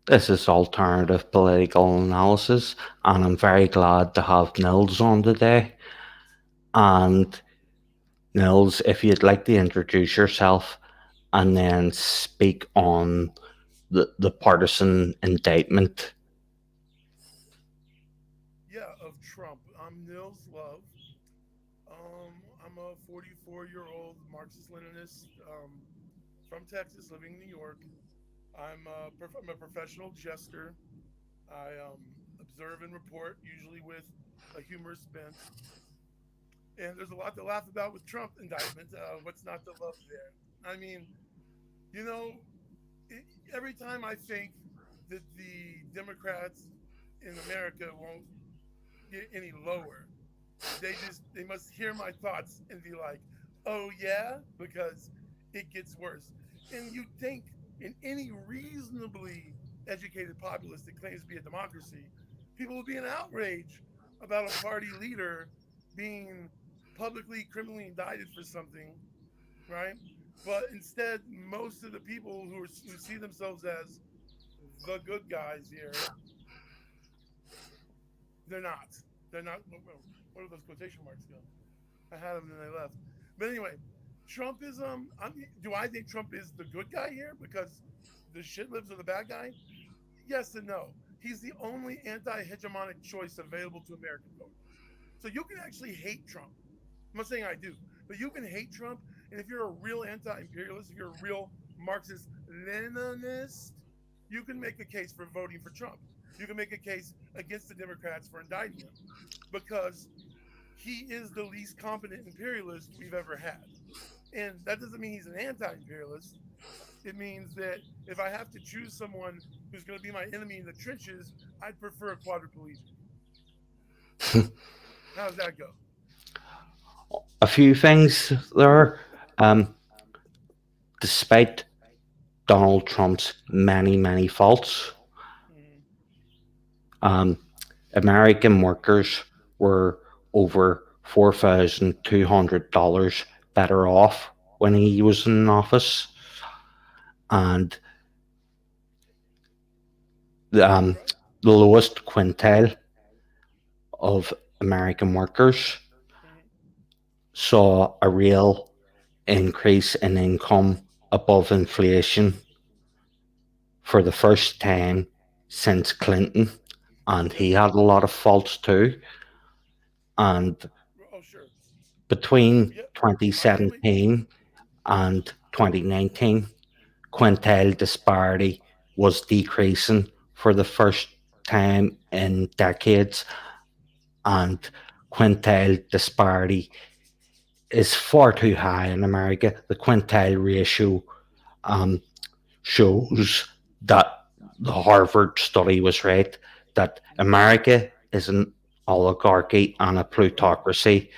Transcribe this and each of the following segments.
This is alternative political analysis, and I'm very glad to have Nils on today. And Nils, if you'd like to introduce yourself and then speak on the partisan indictment. Yeah, of Trump. I'm Nils Love. I'm a 44-year-old Marxist-Leninist from Texas, living in New York. I'm a professional jester. I observe and report, usually with a humorous bent. And there's a lot to laugh about with Trump indictment. What's not to love there? I mean, you know, it, every time I think that the Democrats in America won't get any lower, they must hear my thoughts and be like, "Oh yeah," because it gets worse. And you'd think in any reasonably educated populace that claims to be a democracy, people would be in outrage about a party leader being publicly criminally indicted for something, right? But instead, most of the people who see themselves as the good guys here, they're not. They're not. Where did those quotation marks go? I had them and then they left. But anyway, Trumpism. Do I think Trump is the good guy here because the shit libs are the bad guy? Yes and no. He's the only anti-hegemonic choice available to American voters. So you can actually hate Trump. I'm not saying I do, but you can hate Trump, and if you're a real anti-imperialist, if you're a real Marxist-Leninist, you can make a case for voting for Trump. You can make a case against the Democrats for indicting him because he is the least competent imperialist we've ever had. And that doesn't mean he's an anti imperialist. It means that if I have to choose someone who's going to be my enemy in the trenches, I'd prefer a quadriplegic. How does that go? A few things there. Um, Despite Donald Trump's many faults, Mm, um, American workers were over $4,200 better off when he was in office, and um, right. the lowest quintile of American workers Mm, saw a real increase in income above inflation for the first time since Clinton, and yep. he had a lot of faults too. And Oh, sure. between Yep. I only. 2017 and 2019, quintile disparity was decreasing for the first time in decades, and quintile disparity is far too high in America. The quintile ratio um, shows that the Harvard study was right, that America is an oligarchy and a plutocracy.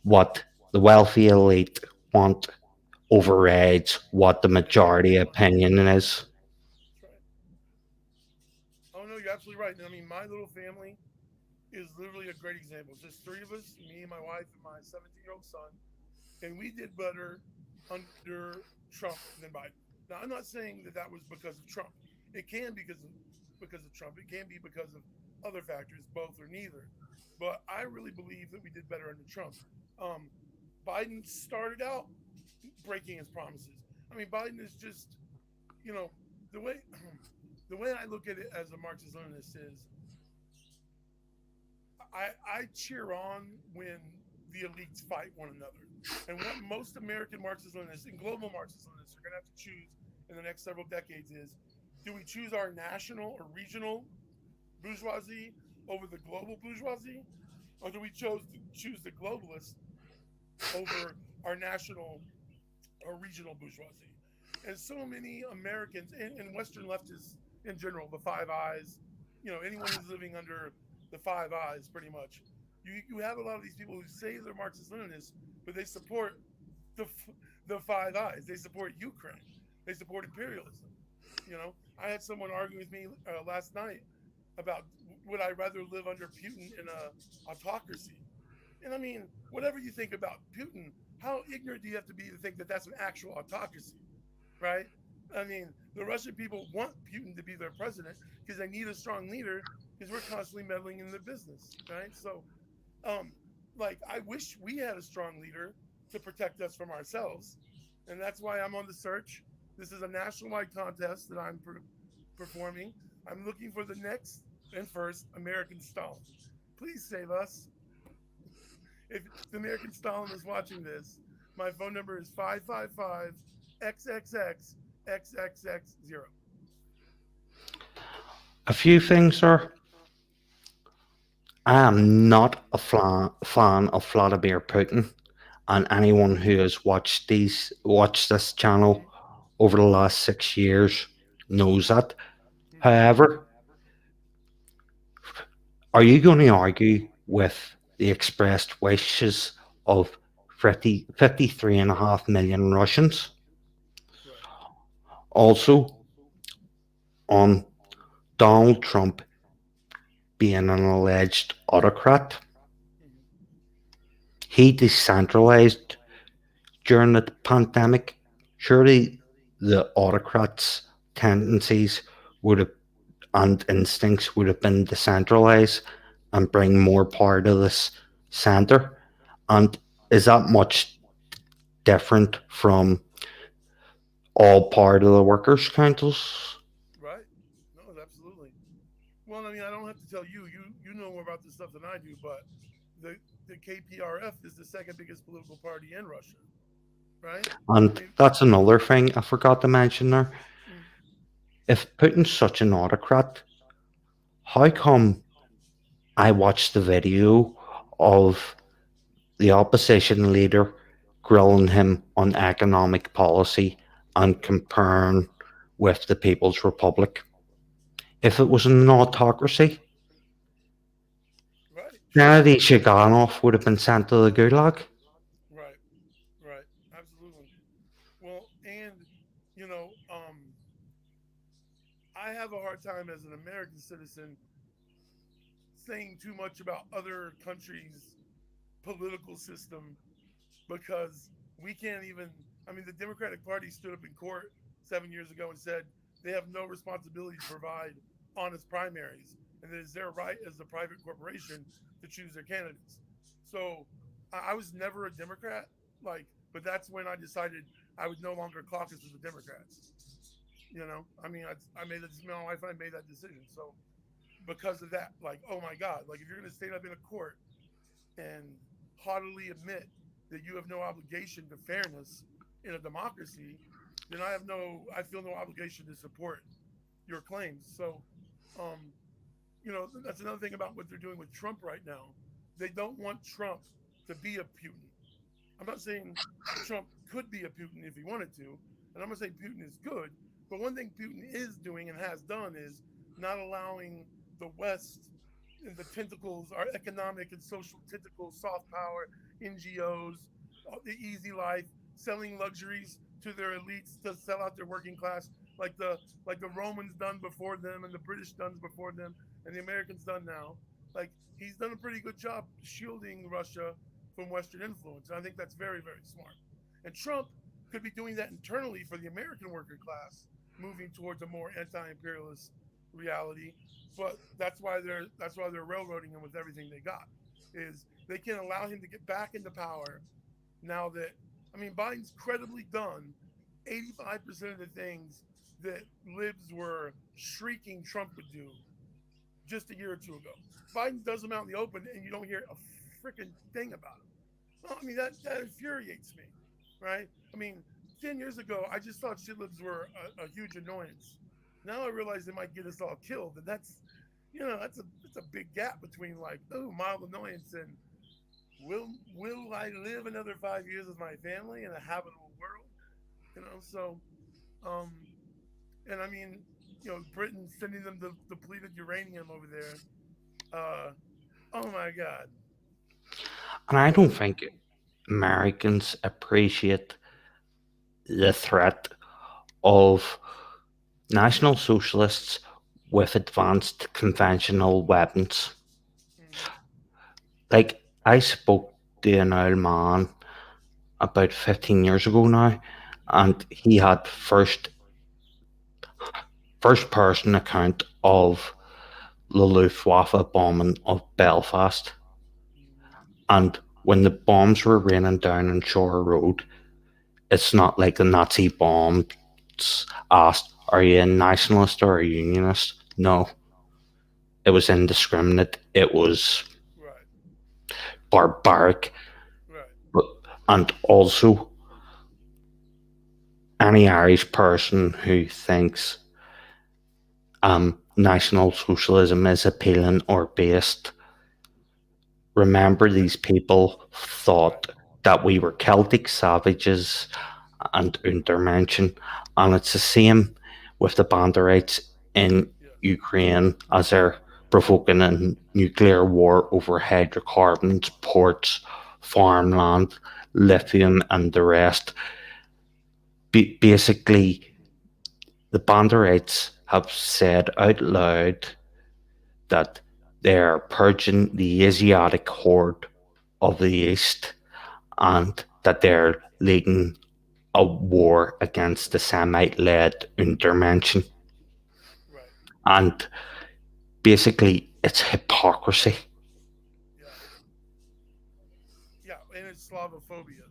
What the wealthy elite want overrides what the majority Everyone wants. opinion is. That's right. Oh, no, you're absolutely right. I mean, my little family is literally a great example. It's just three of us, me and my wife and my 17-year-old son. And we did better under Trump than Biden. Now, I'm not saying that that was because of Trump. It can be because of Trump. It can be because of other factors, both or neither. But I really believe that we did better under Trump. Um, Biden started out breaking his promises. I mean, Biden is just, you know, the way the way I look at it as a Marxist Leninist is I cheer on when the elites fight one another. And what most American Marxist Leninists and global Marxist Leninists are going to have to choose in the next several decades is, do we choose our national or regional bourgeoisie over the global bourgeoisie? Or do we choose the globalists over our national or regional bourgeoisie? And so many Americans and Western leftists in general, the Five Eyes, anyone who's living under the Five Eyes, pretty much. You have a lot of these people who say they're Marxist Leninists, but they support the the Five Eyes. They support Ukraine. They support imperialism. I had someone argue with me last night about would I rather live under Putin in a autocracy. And I mean, whatever you think about Putin, how ignorant do you have to be to think that that's an actual autocracy, right? I mean, the Russian people want Putin to be their president because they need a strong leader because we're constantly meddling in their business, right? So, um, like, I wish we had a strong leader to protect us from ourselves, and that's why I'm on the search. This is a nationwide contest that I'm performing. I'm looking for the next and first American Stalin. Please save us. If the American Stalin is watching this, my phone number is 555 XXX XXX0. A few things, sir. I am not a fan of Vladimir Putin, and anyone who has watched this channel Mm-hmm. over the last 6 years knows that. Mm-hmm. However, are you going to argue with the expressed wishes of 53.5 million Russians? Right. Also, on Donald Trump being an alleged autocrat, Mm-hmm. he decentralized during the pandemic. Surely the autocrats' tendencies would have and instincts would have been decentralized and bring more power to this center. And is that much different from all part of the workers' councils? Right. No, absolutely. Well, I mean, I don't have to tell you. You know more about this stuff than I do, but the the KPRF is the second biggest political party in Russia, right? I And mean, that's another thing I forgot to mention there. mm, If Putin's such an autocrat, how come I watched the video of the opposition leader grilling him on economic policy and right, comparing with the People's Republic? If it was an autocracy, right, sure, Gennady Zyangov would have been sent to the Gulag. right, right, absolutely. Well, and you know, I have a hard time as an American citizen saying too much about other countries' political system because we can't even. I mean, the Democratic Party stood up in court 7 years ago and said they have no responsibility to provide honest primaries, and it is their right as a private corporation to choose their candidates. So I was never a Democrat, like, but that's when I decided I would no longer caucus with the Democrats. You know, I mean, I made that decision. My wife and I made that decision. So because of that, like, oh my God, like if you're going to stand up in a court and haughtily admit that you have no obligation to fairness in a democracy, then I feel no obligation to support your claims. So, um, that's another thing about what they're doing with Trump right now. They don't want Trump to be a Putin. I'm not saying Trump could be a Putin if he wanted to, and I'm not saying Putin is good. But one thing Putin is doing and has done is not allowing the West and the tentacles, our economic and social tentacles, soft power, NGOs, the easy life, selling luxuries to their elites to sell out their working class, like the Romans done before them and the British done before them and the Americans done now. Like he's done a pretty good job shielding Russia from Western influence. And I think that's very, very smart. And Trump could be doing that internally for the American worker class, moving towards a more anti-imperialist reality. But that's why they're railroading him with everything they got. Is they can allow him to get back into power now that I mean Biden's credibly done 85% of the things that libs were shrieking Trump would do just a year or two ago. Biden does them out in the open, and you don't hear a freaking thing about him. Well, I mean that infuriates me, right? I mean, 10 years ago, I just thought shitlibs were a huge annoyance. Now I realize they might get us all killed, and that's a big gap between like oh mild annoyance and will I live another 5 years with my family in a habitable world? So um, and I mean, Britain sending them the depleted uranium over there. Uh, oh my God. And I don't So think Americans appreciate the threat of National Socialists with advanced conventional weapons. mhm, Like, I spoke to an old man about 15 years ago now, and he had first first person account of the Luftwaffe bombing of Belfast. Mm-hmm. And when the bombs were raining down on Shore Road, it's not like the Nazi bombs asked, "Are you a nationalist or a unionist?" No, it was indiscriminate. It was Right. barbaric. Right. But, and also, any Irish person who thinks National Socialism is appealing or based, remember these people Right. thought that we were Celtic savages and Untermenschen, and it's the same with the Banderites in Yes. Ukraine as they're provoking a nuclear war over hydrocarbons, ports, farmland, lithium, and the rest. Basically, the Banderites have said out loud that they are purging the Asiatic horde of the East and that they're leading a war against the Semite led Untermenschen. Right. And basically, it's hypocrisy. Yeah. Yeah. And it's Slavophobia,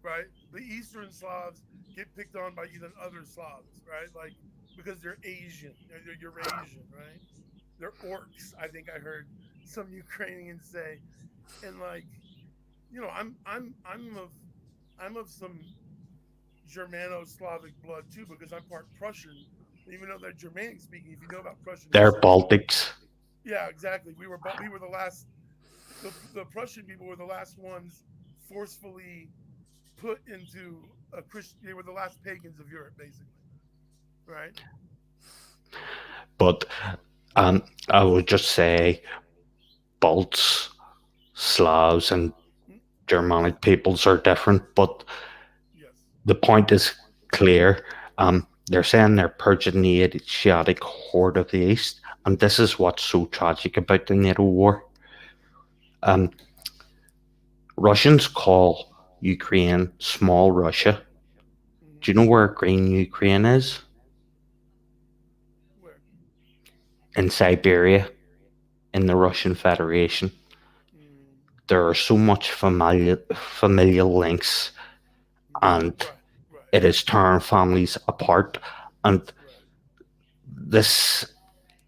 right? The Eastern Slavs get picked on by even other Slavs, right? Like because they're Asian, they're Eurasian, right? They're orcs. I think I heard some Ukrainians say, and like, I'm of some Germano-Slavic blood too because I'm part Prussian. Even though they're Germanic speaking, if you know about Prussian They're history, Baltics. yeah, exactly. We were the last. The Prussian people were the last ones forcefully put into a Christian. They were the last pagans of Europe, basically, right? But I would just say Balts, Slavs, and Mm, Germanic peoples are different. But yes, the point is clear. They're saying they're purging the Asiatic horde of the East. And this is what's so tragic about the NATO war. Um, Russians call Ukraine small Russia. mm-hmm. Do you know where green Ukraine is? Where? In Siberia, in the Russian Federation. Mm, There are so much familial links, and right, right, it has torn families apart. And right. this,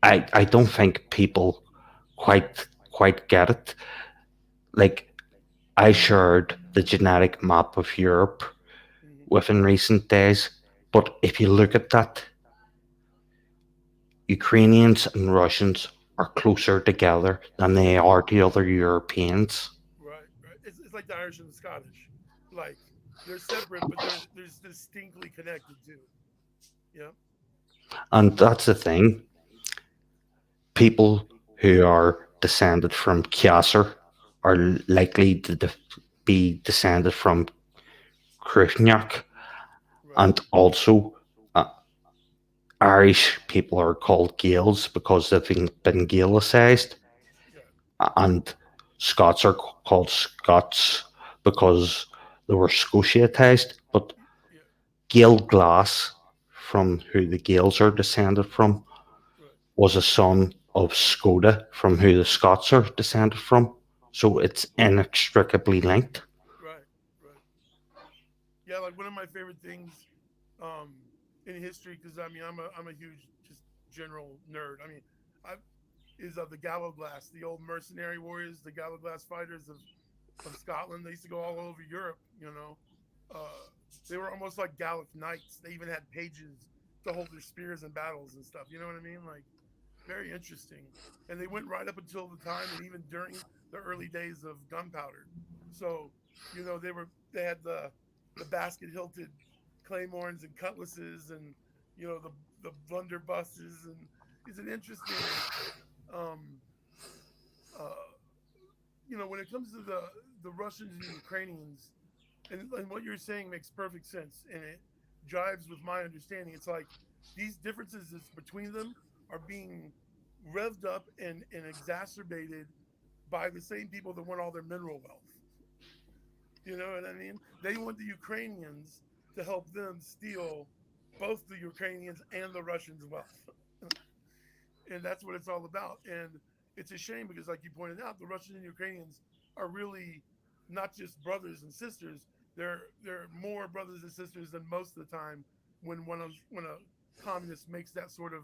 I don't think people quite get it. Like, I shared the genetic map of Europe Mm-hmm. within recent days, but if you look at that, Ukrainians and Russians are closer together than they are to other Europeans. Right, right. It's like the Irish and the Scottish. Like they're separate, but they're distinctly connected too. Yeah. And that's the thing. People who are descended from Cessair are likely to be descended from Cruithneach, Right. and also uh, Irish people are called Gaels because they've been Gaelicized, Yeah. and Scots are called Scots because they were Scotiatized. But Yeah. Gael Glass, from who the Gaels are descended from, Right. was a son of Skoda, from who the Scots are descended from. So it's inextricably linked. Right. Right. Yeah. Like one of my favorite things, um, in history, because I mean I'm a huge just general nerd. I mean, I is the Galloglass, the old mercenary warriors, the Galloglass fighters of Scotland. They used to go all over Europe. Uh, they were almost like Gallic knights. They even had pages to hold their spears in battles and stuff. You know what I mean? Like very interesting. And they went right up until the time and even during the early days of gunpowder. So, they had the basket hilted claymores and cutlasses and the blunderbusses, and it's an interesting um uh when it comes to the Russians and Ukrainians, and what you're saying makes perfect sense, and it jives with my understanding. It's like these differences between them are being revved up and exacerbated by the same people that want all their mineral wealth. You know what I mean? They want the Ukrainians to help them steal both the Ukrainians and the Russians' wealth. And that's what it's all about. And it's a shame because, like you pointed out, the Russians and Ukrainians are really not just brothers and sisters. They're more brothers and sisters than most of the time when a communist makes that sort of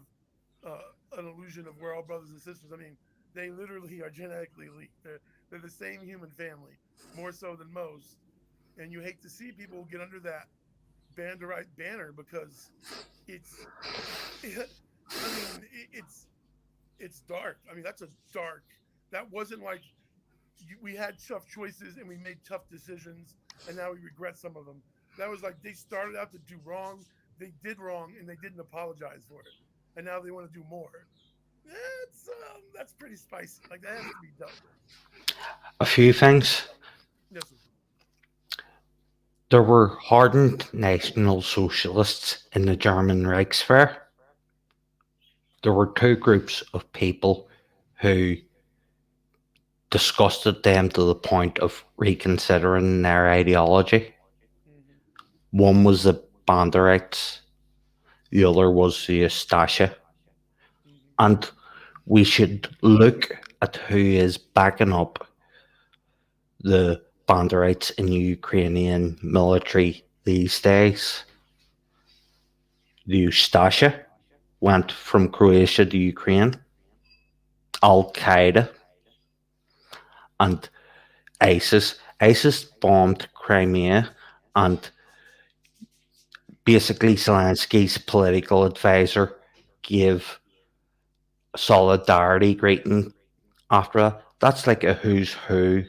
an illusion of we're all brothers and sisters. I mean, they literally are genetically linked. They're the same human family, more so than most. And you hate to see people get under that Banderite banner because it's, I mean, it's dark. I mean, that's a dark. That wasn't like we had tough choices and we made tough decisions, and now we regret some of them. That was like they started out to do wrong, they did wrong, and they didn't apologize for it, and now they want to do more. That's pretty spicy. Like that has to be dealt with. A few things. Yes, sir. There were hardened National Socialists in the German Reichswehr. There were two groups of people who disgusted them to the point of reconsidering their ideology. Mm-hmm. One was the Banderites, the other was the Ustashe. Mm-hmm. And we should look at who is backing up the Banderites in the Ukrainian military these days. The Ustashe went from Croatia to Ukraine. Al Qaeda and ISIS. ISIS bombed Crimea, and basically Zelensky's political advisor gave a solidarity greeting after that. That's like a who's who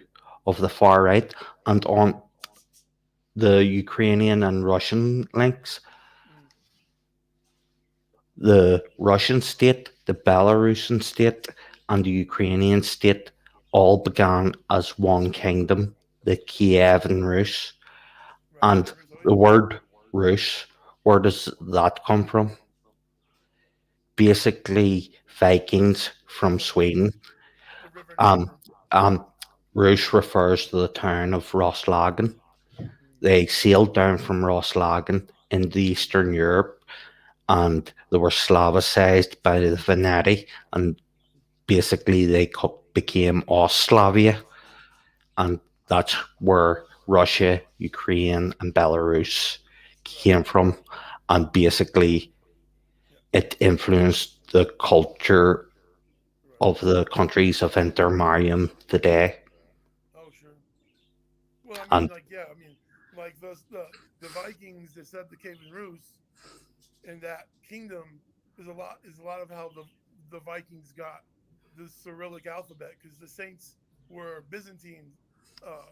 of the far right. And on the Ukrainian and Russian links, Mm-hmm. the Russian state, the Belarusian state, and the Ukrainian state all began as one kingdom, the Kievan Rus. Right. And Never the Zoe. word Rus, where does that come from? Basically, Vikings from From the Sweden. river Um, Dnieper. um, Rus refers to the town of Roslagen. Mm-hmm. They sailed down from Roslagen into Eastern Europe, and they were Slavicized by the Veneti, and basically they became Oslavia, and that's where Russia, Ukraine, and Belarus Right. came from, and basically Yeah. it influenced the culture Right. of the countries of intermarrium today. Oh, sure. Well, I mean, And like, yeah, I mean, like the Vikings that set the Caven Rus and that kingdom is a lot of how the Vikings got the Cyrillic alphabet because the Saints were Byzantine, uh,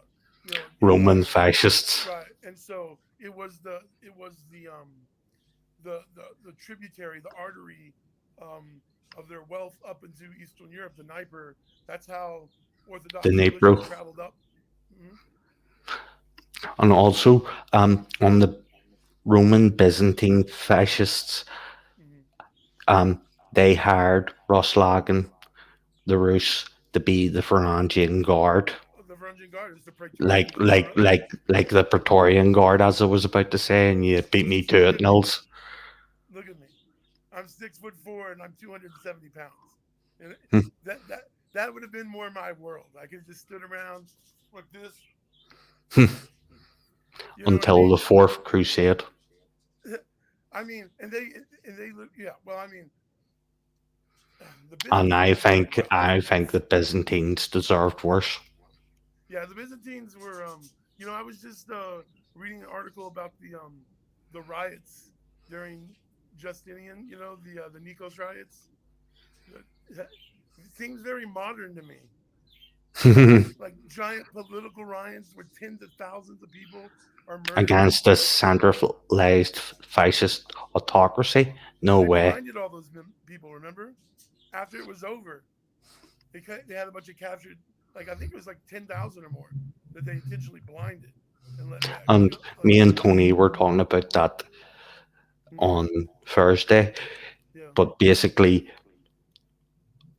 Roman empires, fascists. right? And so it was the tributary, the artery of their wealth up into Eastern Europe, the Dnieper. That's how The Orthodox religion Dnipro. traveled up. Mm-hmm. And also on the Roman Byzantine fascists, Mm-hmm. um, they hired Roslagen, the Rus, to be the Varangian Guard, The Virgin Guard is the like Praetorians in like front. like like the Praetorian Guard, as I was about to say, and you beat me to Look it, at me. Nils. Look at me. I'm 6'4" and I'm 270 pounds. And Hmm. that that that would have been more my world. I could have just stood around like this. You know what I Until mean? the Fourth Crusade, I mean, and they yeah. Well, I mean, the and I Byzantines were think I think the Byzantines deserved worse. yeah. The Byzantines were I was just reading an article about the riots during Justinian. The Nikos riots. It seems very modern to me. Like giant political riots where tens of thousands of people are murdered. Against the centralized fascist autocracy. No They way. blinded all those people. Remember, after it was over, they had a bunch of captured. Like I think it was like 10,000 or more that they intentionally blinded and let back. And Like me and Tony were talking about that mm, on Thursday. yeah, But basically,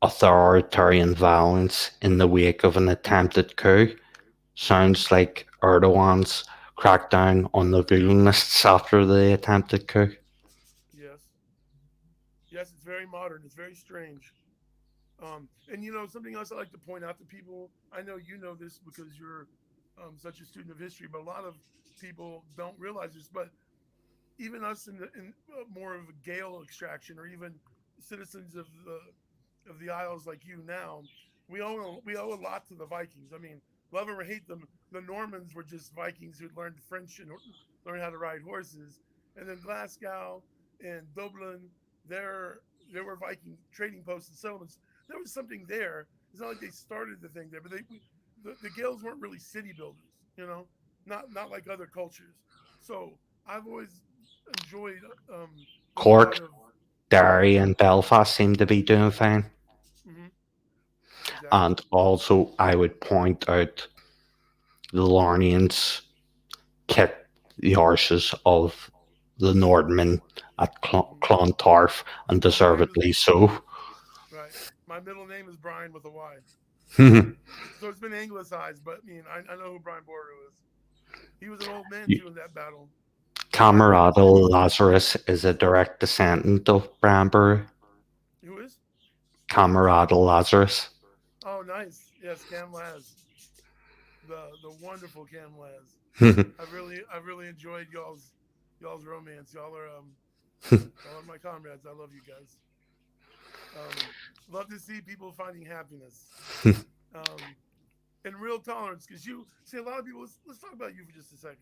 authoritarian violence in the wake of an attempted coup sounds like Erdogan's crackdown on the Gulenists after the attempted coup. very modern. It's very strange. And something else I like to point out to people. I know you know this because you're such a student of history, but a lot of people don't realize this. But even us in more of a Gael extraction, or even citizens of the Isles like you now, we owe a lot to the Vikings. I mean, love them or hate them, the Normans were just Vikings who learned French and learned how to ride horses, and then Glasgow and Dublin, there there were Viking trading posts and settlements. There was something there. It's not like they started the thing there, but the Gaels weren't really city builders, not like other cultures. So I've always enjoyed the thought Cork, of Derry, yeah, and Belfast seem to be doing fine. hmm exactly. And also, I would point out the Lornians kicked the arses of the Nordmen at hmm Clontarf, and My mi- deservedly so. right. My middle name is Brian with a Y, You- so it's been anglicized. But I mean, I know who Brian Boru is. He was an old man too in that battle. Brian Boru was like, Camarada Lazarus is a direct descendant of Bramber. who is? Camarada Lazarus. Oh, nice. Yes, Cam Laz, the wonderful Cam Laz. I've really enjoyed y'all's romance. Y'all are my comrades. I love you guys. Um, love to see people finding happiness. Um, and real tolerance, because you see a lot of people. Let's talk about you for just a second.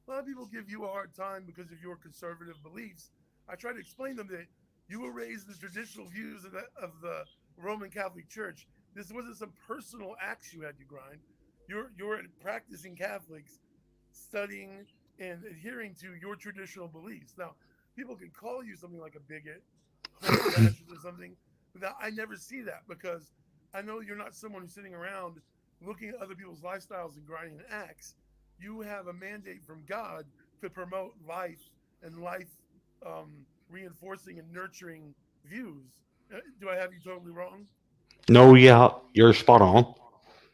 A lot of people give you a hard time because of your conservative beliefs. I try to explain to them that you were raised in the traditional views of the Roman Catholic Church. This wasn't some personal acts you had to grind. You're practicing Catholics, studying and adhering to your traditional beliefs. Now, people can call you something like a bigot or a fascist or something, but I never see that because I know you're not someone who's sitting around looking at other people's lifestyles and grinding an axe. You have a mandate from God to promote life and life reinforcing and nurturing views. Do I have you totally wrong? No, yeah, you're spot on.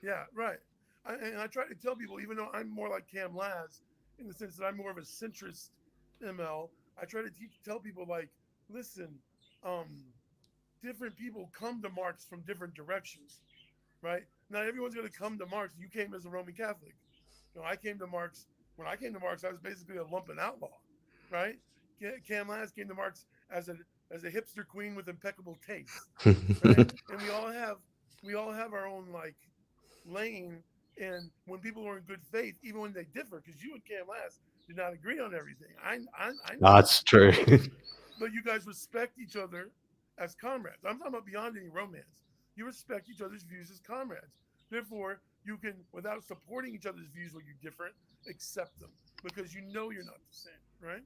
Yeah, right. And I try to tell people, even though I'm more like Cam Laz in the sense that I'm more of a centrist ML, I try to tell people like, listen, um, different people come to Marx from different directions, right? Not everyone's going to come to Marx. You came as a Roman Catholic. I came to Marx. When I came to Marx, I was basically a lumpen outlaw, right? Cam Laz came to Marx as a hipster queen with impeccable taste, right? And we all have our own like lane. And when people are in good faith, even when they differ, because you and Cam Last did not agree on everything, I know that, That's true. but you guys respect each other as comrades. I'm talking about beyond any romance. You respect each other's views as comrades. Therefore, you can, without supporting each other's views where you're different, accept them because you know you're not the same, right?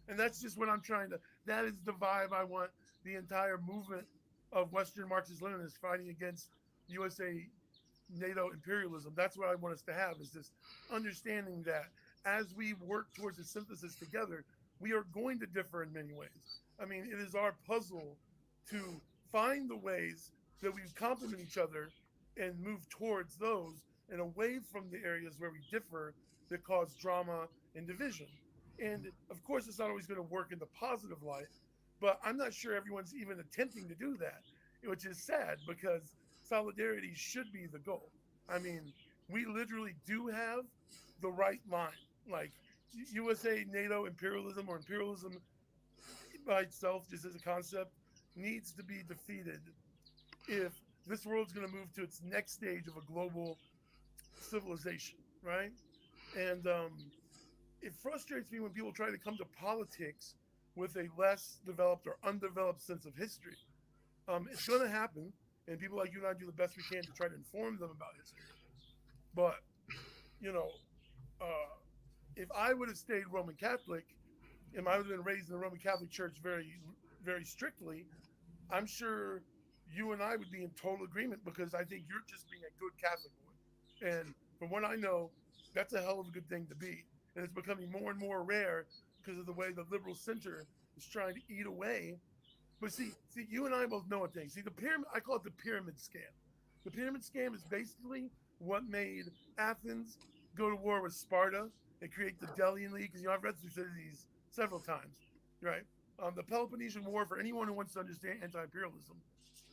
And that's just what I'm trying to. That is the vibe I want the entire movement of Western Marxist Leninists fighting against USA NATO imperialism. That's what I want us to have is this understanding that as we work towards a synthesis together, we are going to differ in many ways. I mean, it is our puzzle to find the ways that we complement each other and move towards those and away from the areas where we differ that cause drama and division. And of course, it's not always going to work in the positive light, but I'm not sure everyone's even attempting to do that, which is sad because solidarity should be the goal. I mean, we literally do have the right line. Like USA, NATO imperialism or imperialism by itself, just as a concept, needs to be defeated if this world's going to move to its next stage of a global civilization, right? And it frustrates me when people try to come to politics with a less developed or undeveloped sense of history. It's going to happen, and people like you and I do the best we can to try to inform them about history. But you know, uh, if I would have stayed Roman Catholic, and I would have been raised in the Roman Catholic Church very, very strictly, I'm sure you and I would be in total agreement because I think you're just being a good Catholic boy. And from what I know, that's a hell of a good thing to be. And it's becoming more and more rare because of the way the liberal center is trying to eat away. But see, you and I both know a thing. See, the pyramid, I call it the pyramid scam. The pyramid scam is basically what made Athens go to war with Sparta and create the Delian League. Because I've read Thucydides several times, right? The Peloponnesian War, for anyone who wants to understand anti-imperialism,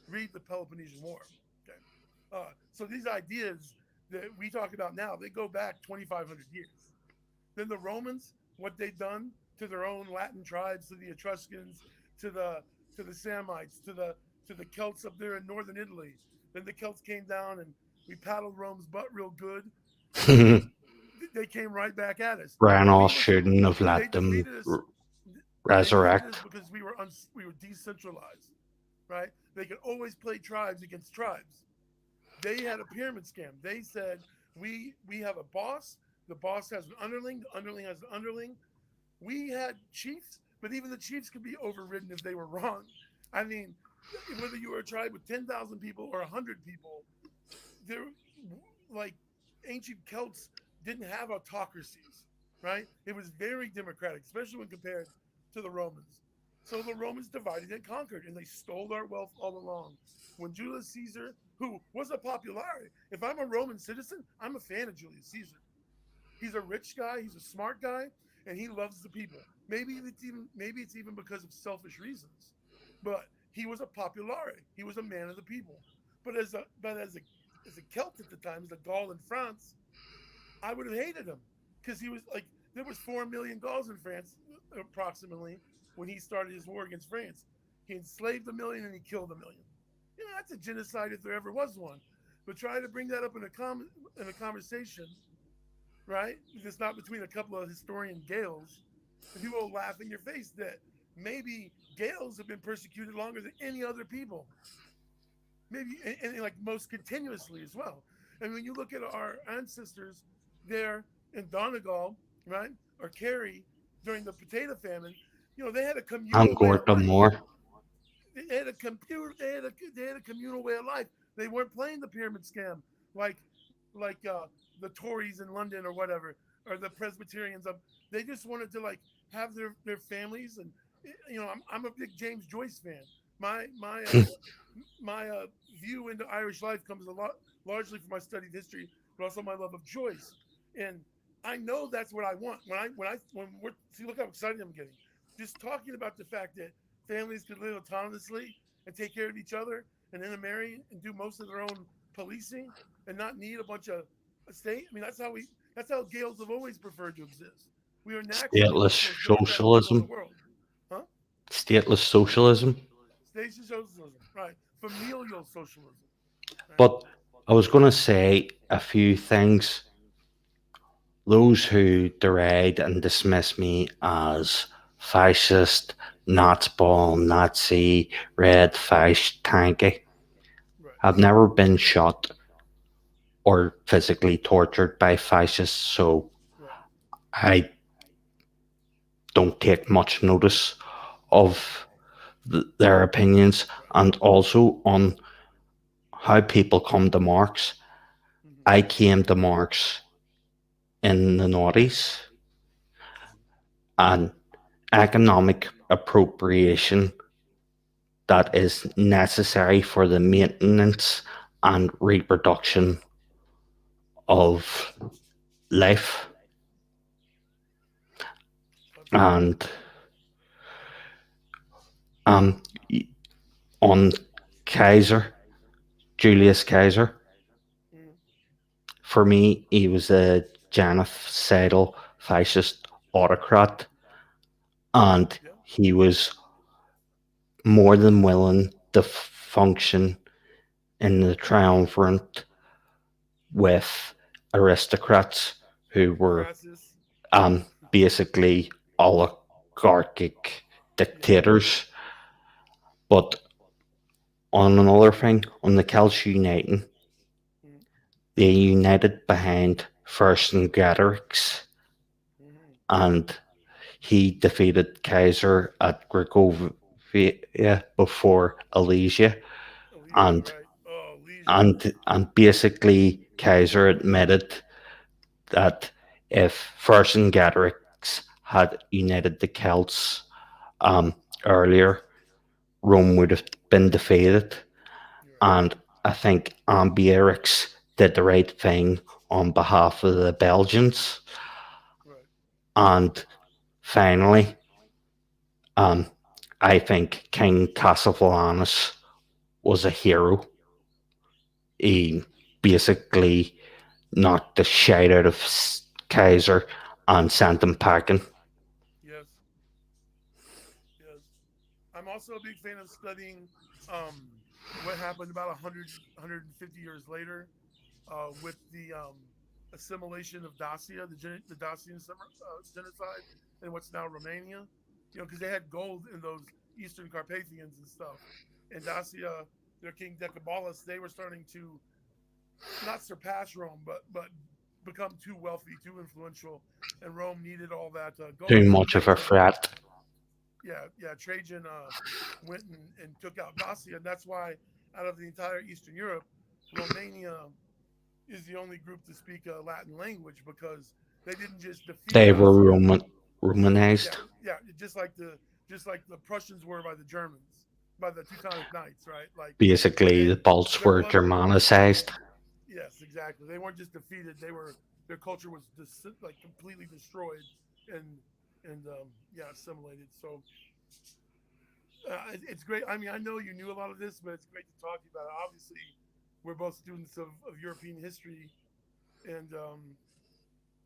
read the Peloponnesian War. Okay, so these ideas that we talk about now, they go back 2,500 years. Then the Romans, what they've done to their own Latin tribes, to the Etruscans, to the Samites, to the Celts up there in northern Italy. Then the Celts came down and we paddled Rome's butt real good, and then they came right back at us. We Brennos were shouldn't have they let them defeated us. They defeated us resurrect. because we were decentralized, right? They could always play tribes against tribes. They had a pyramid scam. They said we have a boss. The boss has an underling. The underling has an underling. We had chiefs, but even the chiefs could be overridden if they were wrong. I mean, whether you were a tribe with 10,000 people or 100 people, there, like ancient Celts didn't have autocracies, right? It was very democratic, especially when compared to the Romans. So the Romans divided and conquered, and they stole our wealth all along. When Julius Caesar, who was a popularity, if I'm a Roman citizen, I'm a fan of Julius Caesar. He's a rich guy, he's a smart guy, and he loves the people. Maybe it's even because of selfish reasons. But he was a popularity. He was a man of the people. But as a Celt at the time, as a Gaul in France, I would have hated him because he was like there was 4 million Gauls in France approximately when he started his war against France. He enslaved a million and he killed a million. You know that's a genocide if there ever was one. But try to bring that up in a conversation, right? It's not between a couple of historian Gaels, and people will laugh in your face that maybe Gaels have been persecuted longer than any other people, maybe and like most continuously as well. And when you look at our ancestors there in Donegal, right, or Kerry during the potato famine, they had a And communal way of Gorta life. Moore. They had a computer. They had a communal way of life. They weren't playing the pyramid scam like like the Tories in London or whatever, or the Presbyterians. They just wanted to like have their families, and I'm a big James Joyce fan. My view into Irish life comes a lot largely from my studied history, but also my love of Joyce. And I know that's what I want. When we're see, look how excited I'm getting. Just talking about the fact that families could live autonomously and take care of each other and intermarry and do most of their own policing and not need a bunch of state. I mean, that's how Gaels have always preferred to exist. We are naturally Stateless the most democratic people in the socialism. world. Huh? Stateless socialism. Station socialism, right? Familial socialism, right? But I was going to say a few things. Those who deride and dismiss me as fascist, Nazi, Nazi, red fascist, tanky, Right, have never been shot or physically tortured by fascists, so right, I don't take much notice of their opinions, right. and also on how people come to Marx. Mm-hmm, I came to Marx in the noughties, and economic appropriation that is necessary for the maintenance and reproduction of life. absolutely. And um, on Kaiser, Julius Kaiser, Mm-hmm. for me, he was a genocidal fascist autocrat, and Yeah, he was more than willing to function in the triumvirate with aristocrats who were Crassus. basically oligarchic Yeah. dictators. But on another thing, on the Celts uniting, Mm-hmm. they united behind Vercingetorix, Mm-hmm. and he defeated Kaiser at Gregovia before Alesia, Elysia, and right? Oh, Elysia. and basically Kaiser admitted that if Vercingetorix had united the Celts earlier, Rome would have been defeated. You're right. And I think Ambiorix did the right thing on behalf of the Belgians. Right. And finally, I think King Cassivellaunus was a hero. He basically knocked the shit out of Kaiser and sent him packing. Yes, yes. I'm also a big fan of studying what happened about 150 years later with the assimilation of Dacia, the Dacian genocide, and what's now Romania. You know, because they had gold in those Eastern Carpathians and stuff. And Dacia, their king Decabalus, they were starting to not surpass Rome, but become too wealthy, too influential, and Rome needed all that Too gold. So much of a Trajan, threat. Trajan went and took out Dacia, and that's why out of the entire Eastern Europe, Romania is the only group to speak a Latin language because they didn't just defeat They were Dacia. Yeah, Romanized. yeah, just like the Prussians were by the Germans, by the Teutonic Knights, right? Like Basically, they the Balts their were blood. Germanicized. Yes, exactly. They weren't just defeated; their culture was like completely destroyed and yeah, assimilated. So it's great. I mean, I know you knew a lot of this, but it's great to talk to you about it. Obviously, we're both students of European history, and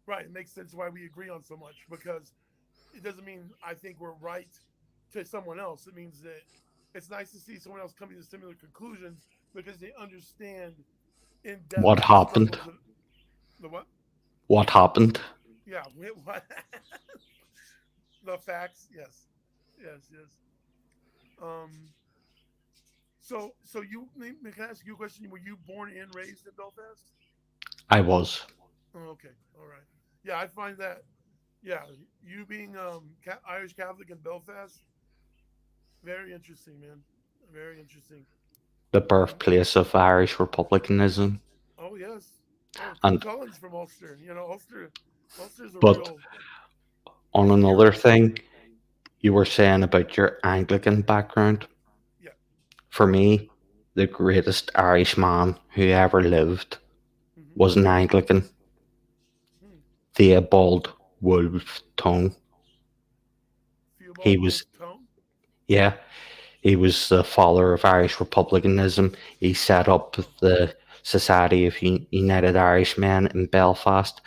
right, it makes sense why we agree on so much because it doesn't mean I think we're right to someone else. It means that it's nice to see someone else coming to similar conclusions because they understand in depth What the happened? struggles of the what? What happened? Yeah, what? The facts. Yes, yes, yes. Um. So you can I ask you a question? Were you born and raised in Belfast? I was. Oh, okay, all right. Yeah, I find that. Yeah, you being Irish Catholic in Belfast, very interesting, man. Very interesting. The And birthplace of Irish republicanism. oh yes, oh And Cullen's from Ulster. You know, Ulster's a but real on another hero. thing, you were saying about your Anglican background. Yeah. For me, the greatest Irish man who ever lived Mm-hmm. was an Anglican. Hmm. Theobald Wolfe Tone. He Theobald was, Wolfe Tone. yeah, he was the father of Irish republicanism. He set up the Society of United Irishmen in Belfast.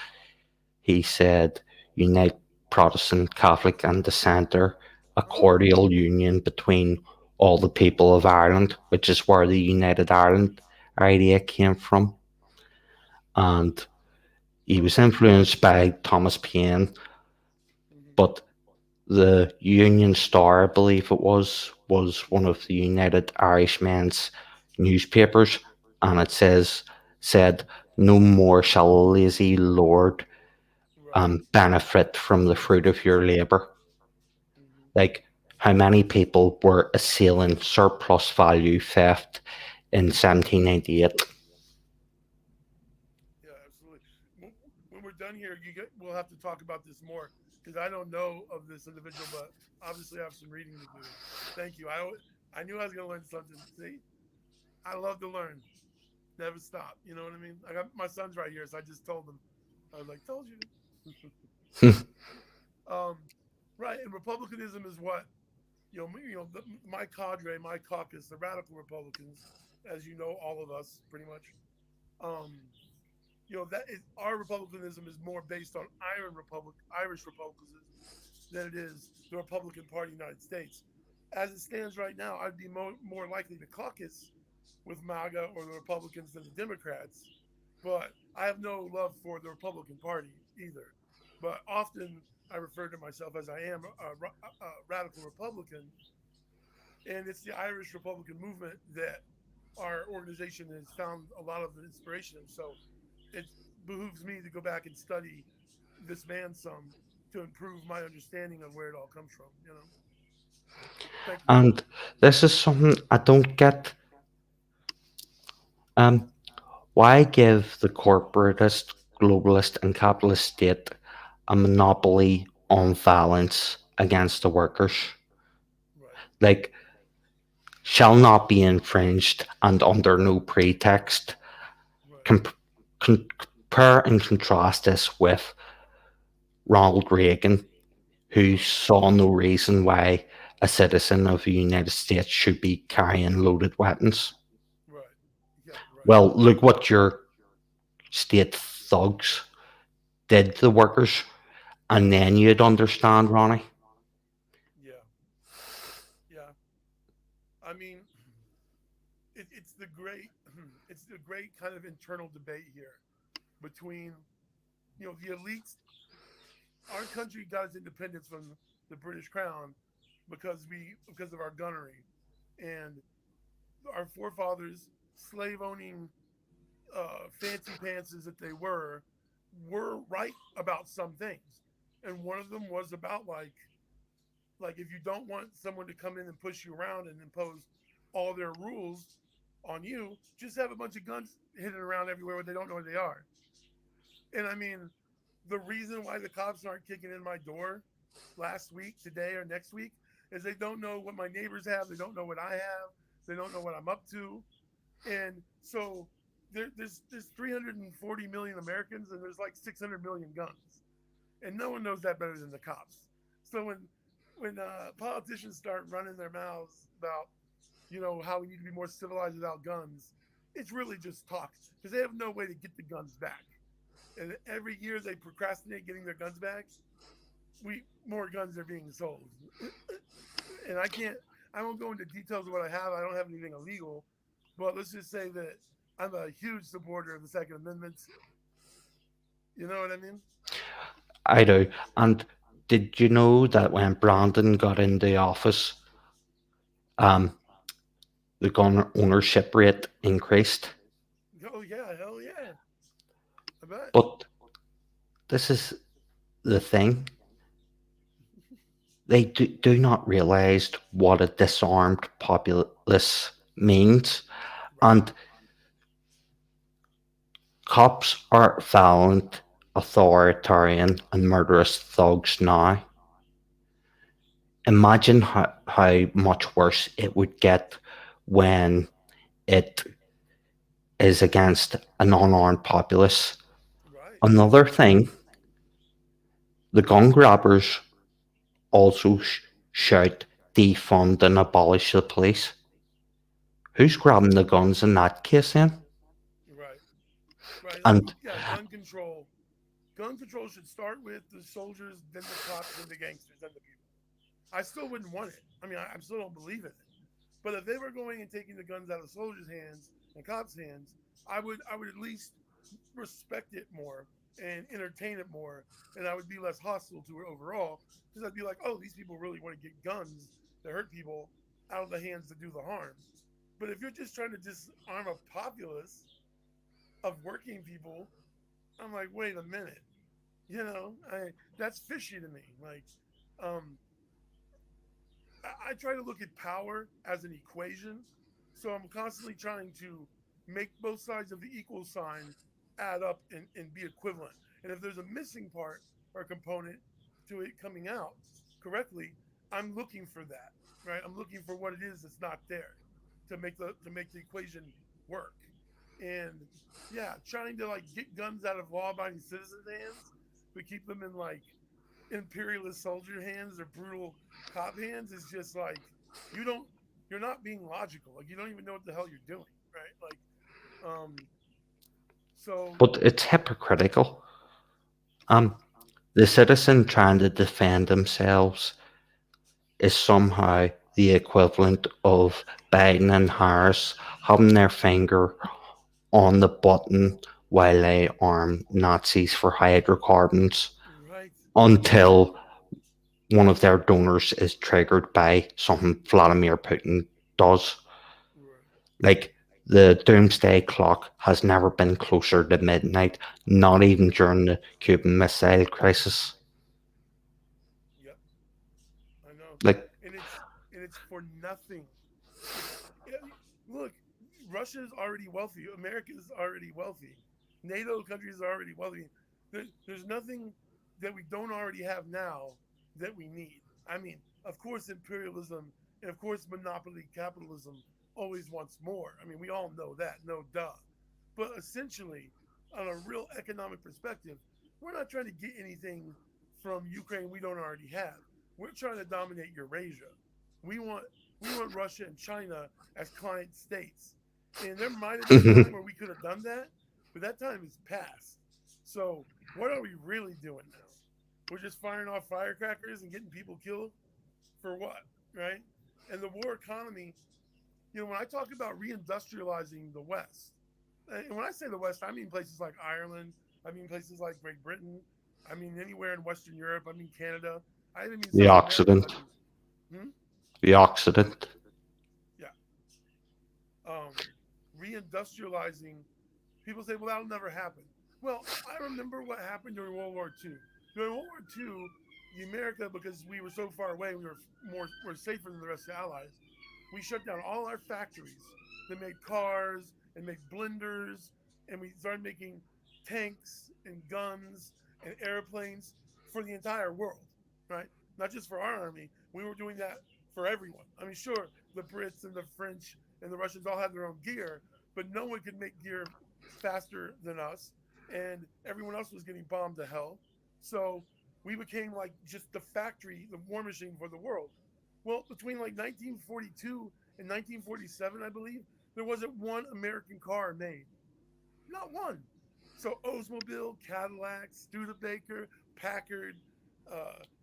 He said, unite Protestant, Catholic, and Dissenter, a Oh, cordial union between all the people of Ireland, which is where the United Ireland idea came from. And he oh, was influenced by Thomas Paine, mm-hmm. but the Union Star, I believe it was one of the United Irishmen's newspapers, and it said, "No more shall a lazy lord Right. benefit from the fruit of your labour." Mm-hmm. Like, how many people were assailing surplus value theft in 1798? Yeah, absolutely. When we're done here, we'll have to talk about this more because I don't know of this individual, but obviously I have some reading to do. Thank you. I knew I was going to learn something. See, I love to learn. Never stop. You know what I mean? I got my son's right here, so I just told him. I was like, told you. um, right. And republicanism is what my cadre, my caucus, the radical Republicans, as you know, all of us pretty much. Um, that is our republicanism is more based on Irish republicanism than it is the Republican Party of the United States. As it stands right now, I'd be more likely to caucus with MAGA or the Republicans than the Democrats. But I have no love for the Republican Party either. But often I refer to myself as I am a radical Republican, and it's the Irish Republican movement that our organization has found a lot of the inspiration in. So it behooves me to go back and study this man some to improve my understanding of where it all comes from. Thank you. And this is something I don't get. Um, why give the corporatist, globalist, and capitalist state a monopoly on violence against the workers? Right, Like, shall not be infringed and under no pretext. right, Compare and contrast this with Ronald Reagan, who right, saw no reason why a citizen of the United States should be carrying loaded weapons. Right. Yeah. Right. Well, look what your state thugs did to the workers, and then you'd understand, Ronnie. Yeah. Yeah. I mean, it's the great it's the great kind of internal debate here between the elites. Our country got its independence from the British Crown because of our gunnery, and our forefathers, slave owning fancy pantses that they were right about some things, and one of them was about like if you don't want someone to come in and push you around and impose all their rules on you, just have a bunch of guns hidden around everywhere where they don't know where they are. And I mean, the reason why the cops aren't kicking in my door last week, today, or next week is they don't know what my neighbors have. They don't know what I have. They don't know what I'm up to. And so there's 340 million Americans and there's like 600 million guns, and no one knows that better than the cops. So when politicians start running their mouths about how we need to be more civilized without guns, it's really just talk because they have no way to get the guns back. And every year they procrastinate getting their guns back, we more guns are being sold. And I won't go into details of what I have. I don't have anything illegal, but let's just say that I'm a huge supporter of the Second Amendment. You know what I mean? I do. And did you know that when Brandon got in the office, um, the gun ownership rate increased? Oh yeah, hell yeah, I bet. But this is the thing. They do not realize what a disarmed populace means. Right, And cops are violent, authoritarian, and murderous thugs now. Imagine how much worse it would get when it is against an unarmed populace. right, Another thing, the gun grabbers also shout defund and abolish the police. Who's grabbing the guns in that case then? right, right. Like And yeah, gun control. Gun control should start with the soldiers, then the cops, then the gangsters, then the people. I still wouldn't want it. I mean, I still don't believe in it. But if they were going and taking the guns out of soldiers' hands and cops' hands, I would at least respect it more and entertain it more, and I would be less hostile to it overall because I'd be like, oh, these people really want to get guns to hurt people out of the hands to do the harm. But if you're just trying to disarm a populace of working people, I'm like, wait a minute, that's fishy to me. Like, um, I try to look at power as an equation. So I'm constantly trying to make both sides of the equal sign add up and be equivalent. And if there's a missing part or component to it coming out correctly, I'm looking for that, right? I'm looking for what it is that's not there to make the equation work. And yeah, trying to like get guns out of law-abiding citizens' hands, but keep them in like imperialist soldier hands or brutal cop hands is just like you don't you're not being logical. Like you don't even know what the hell you're doing, right? Like um so but it's hypocritical. Um, the citizen trying to defend themselves is somehow the equivalent of Biden and Harris having their finger on the button while they arm Nazis for hydrocarbons right, until one of their donors is triggered by something Vladimir Putin does. right, Like the doomsday clock has never been closer to midnight, not even during the Cuban Missile Crisis. yep, I know. Like, And it's for nothing. It's yeah, look, Russia's already wealthy. America's already wealthy. NATO countries are already wealthy. There's nothing that we don't already have now that we need. I mean, of course, imperialism and of course, monopoly capitalism always wants more. I mean, we all know that, no duh. But essentially, on a real economic perspective, we're not trying to get anything from Ukraine we don't already have. We're trying to dominate Eurasia. We want we want Russia and China as client states. And there might have been a time where we could have done that, but that time is past. So what are we really doing now? We're just firing off firecrackers and getting people killed for what, right? And the war economy, when I talk about reindustrializing the West, and when I say the West, I mean places like Ireland, I mean places like Great Britain, I mean anywhere in Western Europe, I mean Canada, I even mean The South America. I Occident. mean, hmm? The Occident. Yeah. Reindustrializing, people say, well, that'll never happen. Well, I remember what happened during World War II. During World War II, the America, because we were so far away, we were safer than the rest of the Allies. We shut down all our factories that made cars and made blenders, and we started making tanks and guns and airplanes for the entire world, right? Not just for our army. We were doing that for everyone. I mean, sure, the Brits and the French and the Russians all had their own gear, but no one could make gear faster than us, and everyone else was getting bombed to hell. So we became like just the factory, the war machine for the world. Well, between like 1942 and 1947, I believe, there wasn't one American car made. Not one. So Oldsmobile, Cadillac, Studebaker, Packard,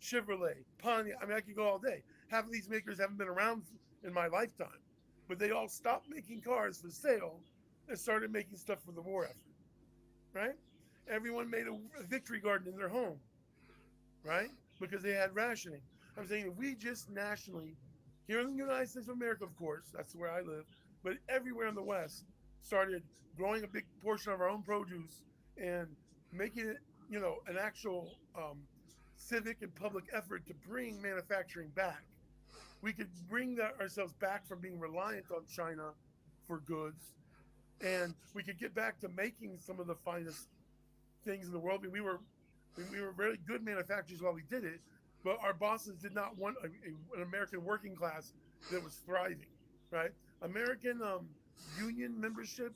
Chevrolet, Pontiac. I mean, I could go all day. Half of these makers haven't been around in my lifetime, but they all stopped making cars for sale and started making stuff for the war effort, right? Everyone made a victory garden in their home, right? Because they had rationing. I'm saying if we just nationally, here in the United States of America, of course, that's where I live, but everywhere in the West, started growing a big portion of our own produce and making it, an actual civic and public effort to bring manufacturing back. We could bring ourselves back from being reliant on China for goods, and we could get back to making some of the finest things in the world. I mean, we were very good manufacturers while we did it, but our bosses did not want an American working class that was thriving. Right? American union membership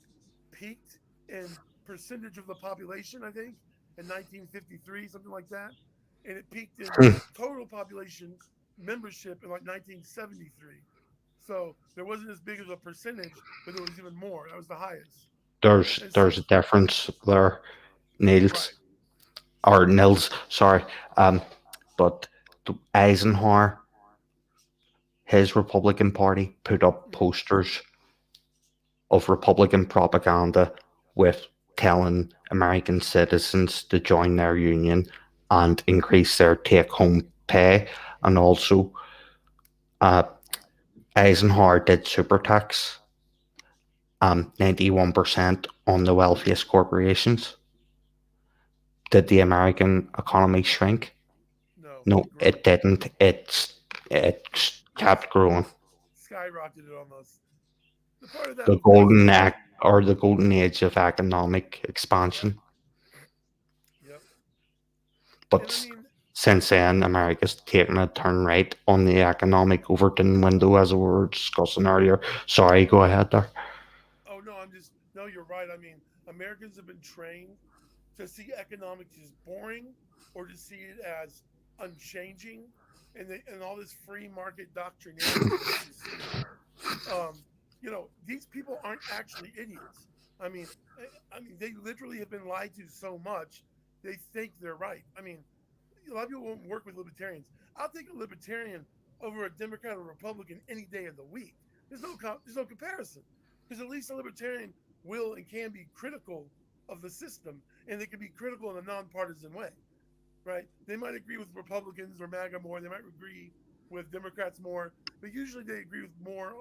peaked in percentage of the population, I think, in 1953, something like that, and it peaked in total population membership in like 1973. So there wasn't as big of a percentage, but there was even more. That was the highest. There's And so, there's a difference there, Niels, right. or Nils. Sorry, but Eisenhower, his Republican Party, put up Mm-hmm. posters of Republican propaganda with telling American citizens to join their union and increase their take-home pay, and also uh, Eisenhower did super tax 91% on the wealthiest corporations. Did the American economy shrink? No, No, it grew. it didn't. It It kept growing. skyrocketed almost. The part of that, The golden act or the golden age of economic yep, expansion. yep. And I But mean, since then, America's taken a turn right on the economic Overton window, as we were discussing earlier. Sorry, go ahead there. oh no, no, you're right. I mean, Americans have been trained to see economics as boring or to see it as unchanging, and all this free market doctrinaire makes you see it. Um, these people aren't actually idiots. I mean, they literally have been lied to so much they think they're right. I mean, a lot of people won't work with libertarians. I'll take a libertarian over a Democrat or Republican any day of the week. There's no comparison because at least a libertarian will and can be critical of the system, and they can be critical in a nonpartisan way, right? They might agree with Republicans or MAGA more. They might agree with Democrats more, but usually they agree with more